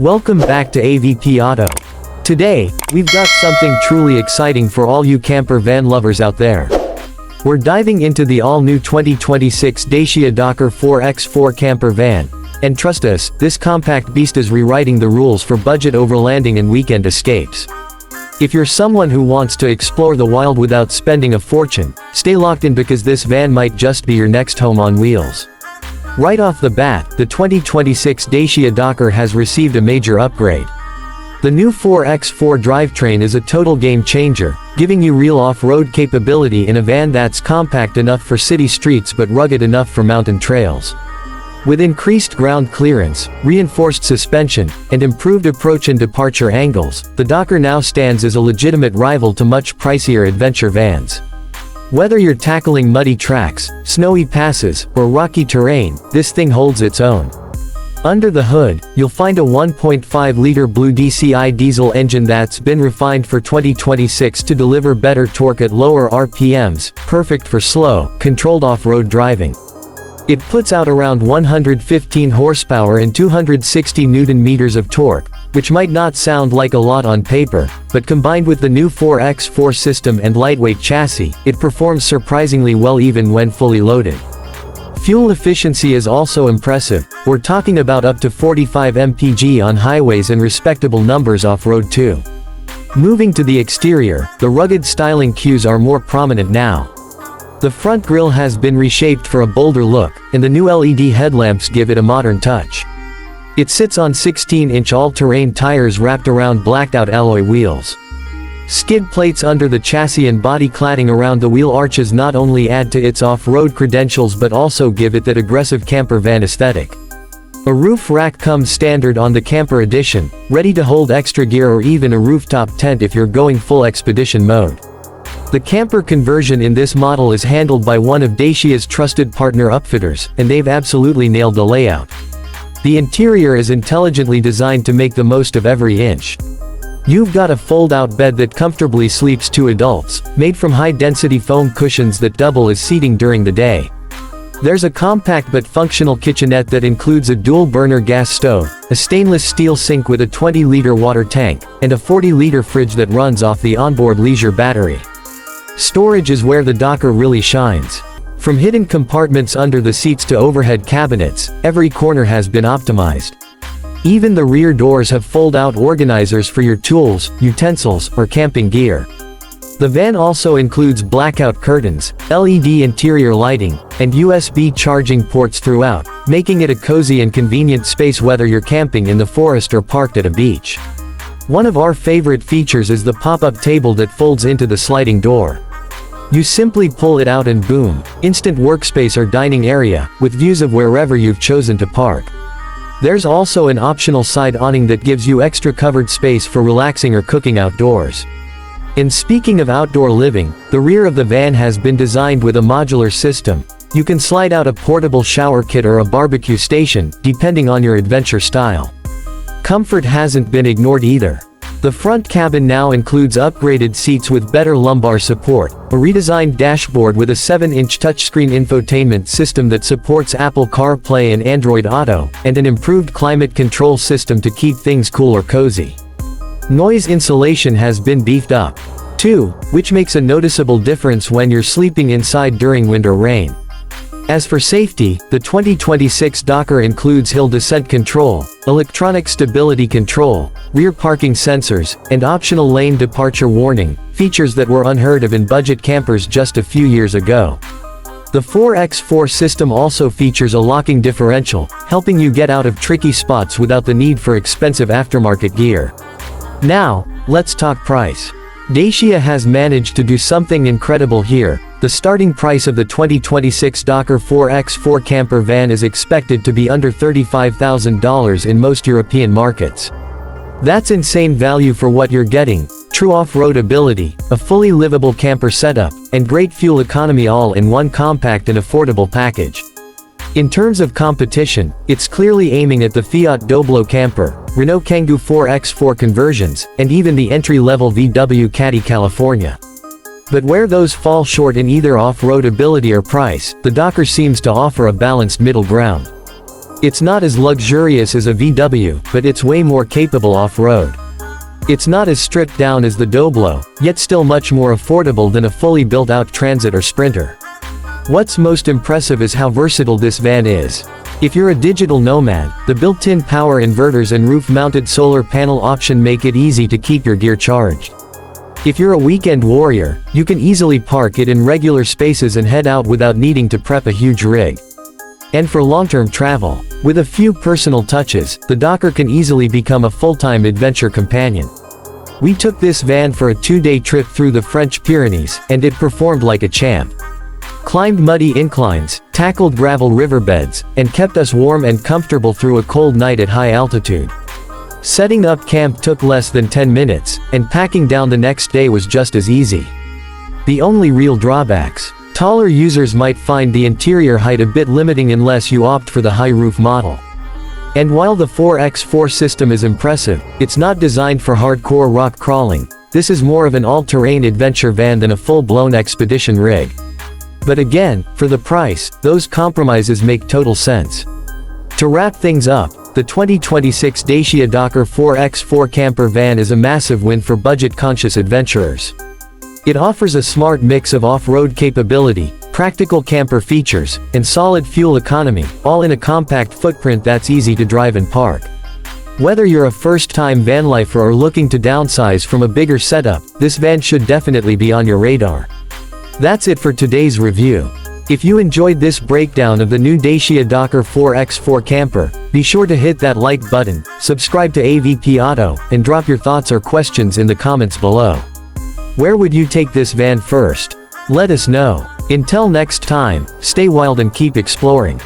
Welcome back to AVP Auto. Today, we've got something truly exciting for all you camper van lovers out there. We're diving into the all-new 2026 Dacia Dokker 4x4 camper van. And trust us, this compact beast is rewriting the rules for budget overlanding and weekend escapes. If you're someone who wants to explore the wild without spending a fortune, stay locked in because this van might just be your next home on wheels. Right off the bat, the 2026 Dacia Dokker has received a major upgrade. The new 4x4 drivetrain is a total game changer, giving you real off-road capability in a van that's compact enough for city streets but rugged enough for mountain trails. With increased ground clearance, reinforced suspension, and improved approach and departure angles, the Dokker now stands as a legitimate rival to much pricier adventure vans. Whether you're tackling muddy tracks, snowy passes, or rocky terrain, this thing holds its own. Under the hood, you'll find a 1.5-liter blue DCI diesel engine that's been refined for 2026 to deliver better torque at lower RPMs, perfect for slow, controlled off-road driving. It puts out around 115 horsepower and 260 Nm of torque, which might not sound like a lot on paper, but combined with the new 4x4 system and lightweight chassis, it performs surprisingly well even when fully loaded. Fuel efficiency is also impressive. We're talking about up to 45 mpg on highways and respectable numbers off-road too. Moving to the exterior, the rugged styling cues are more prominent now. The front grille has been reshaped for a bolder look, and the new LED headlamps give it a modern touch. It sits on 16-inch all-terrain tires wrapped around blacked-out alloy wheels. Skid plates under the chassis and body cladding around the wheel arches not only add to its off-road credentials but also give it that aggressive camper van aesthetic. A roof rack comes standard on the camper edition, ready to hold extra gear or even a rooftop tent if you're going full expedition mode. The camper conversion in this model is handled by one of Dacia's trusted partner upfitters, and they've absolutely nailed the layout. The interior is intelligently designed to make the most of every inch. You've got a fold-out bed that comfortably sleeps two adults, made from high-density foam cushions that double as seating during the day. There's a compact but functional kitchenette that includes a dual-burner gas stove, a stainless steel sink with a 20-liter water tank, and a 40-liter fridge that runs off the onboard leisure battery. Storage is where the Dokker really shines. From hidden compartments under the seats to overhead cabinets, every corner has been optimized. Even the rear doors have fold-out organizers for your tools, utensils, or camping gear. The van also includes blackout curtains, LED interior lighting, and USB charging ports throughout, making it a cozy and convenient space whether you're camping in the forest or parked at a beach. One of our favorite features is the pop-up table that folds into the sliding door. You simply pull it out and boom, instant workspace or dining area, with views of wherever you've chosen to park. There's also an optional side awning that gives you extra covered space for relaxing or cooking outdoors. And speaking of outdoor living, the rear of the van has been designed with a modular system. You can slide out a portable shower kit or a barbecue station, depending on your adventure style. Comfort hasn't been ignored either. The front cabin now includes upgraded seats with better lumbar support, a redesigned dashboard with a 7-inch touchscreen infotainment system that supports Apple CarPlay and Android Auto, and an improved climate control system to keep things cool or cozy. Noise insulation has been beefed up, too, which makes a noticeable difference when you're sleeping inside during wind or rain. As for safety, the 2026 Dokker includes hill descent control, electronic stability control, rear parking sensors, and optional lane departure warning, features that were unheard of in budget campers just a few years ago. The 4x4 system also features a locking differential, helping you get out of tricky spots without the need for expensive aftermarket gear. Now, let's talk price. Dacia has managed to do something incredible here. The starting price of the 2026 Dokker 4x4 camper van is expected to be under $35,000 in most European markets. That's insane value for what you're getting: true off-road ability, a fully livable camper setup, and great fuel economy all in one compact and affordable package. In terms of competition, it's clearly aiming at the Fiat Doblo camper, Renault Kangoo 4x4 conversions, and even the entry-level VW Caddy California. But where those fall short in either off-road ability or price, the Dokker seems to offer a balanced middle ground. It's not as luxurious as a VW, but it's way more capable off-road. It's not as stripped down as the Doblo, yet still much more affordable than a fully built-out Transit or Sprinter. What's most impressive is how versatile this van is. If you're a digital nomad, the built-in power inverters and roof-mounted solar panel option make it easy to keep your gear charged. If you're a weekend warrior, you can easily park it in regular spaces and head out without needing to prep a huge rig. And for long-term travel, with a few personal touches, the Dokker can easily become a full-time adventure companion. We took this van for a 2-day trip through the French Pyrenees, and it performed like a champ. Climbed muddy inclines, tackled gravel riverbeds, and kept us warm and comfortable through a cold night at high altitude. Setting up camp took less than 10 minutes, and packing down the next day was just as easy. The only real drawbacks: taller users might find the interior height a bit limiting unless you opt for the high-roof model. And while the 4x4 system is impressive, it's not designed for hardcore rock crawling. This is more of an all-terrain adventure van than a full-blown expedition rig. But again, for the price, those compromises make total sense. To wrap things up, the 2026 Dacia Dokker 4x4 camper van is a massive win for budget-conscious adventurers. It offers a smart mix of off-road capability, practical camper features, and solid fuel economy, all in a compact footprint that's easy to drive and park. Whether you're a first-time vanlifer or looking to downsize from a bigger setup, this van should definitely be on your radar. That's it for today's review. If you enjoyed this breakdown of the new Dacia Dokker 4x4 camper, be sure to hit that like button, subscribe to AVP Auto, and drop your thoughts or questions in the comments below. Where would you take this van first? Let us know. Until next time, stay wild and keep exploring.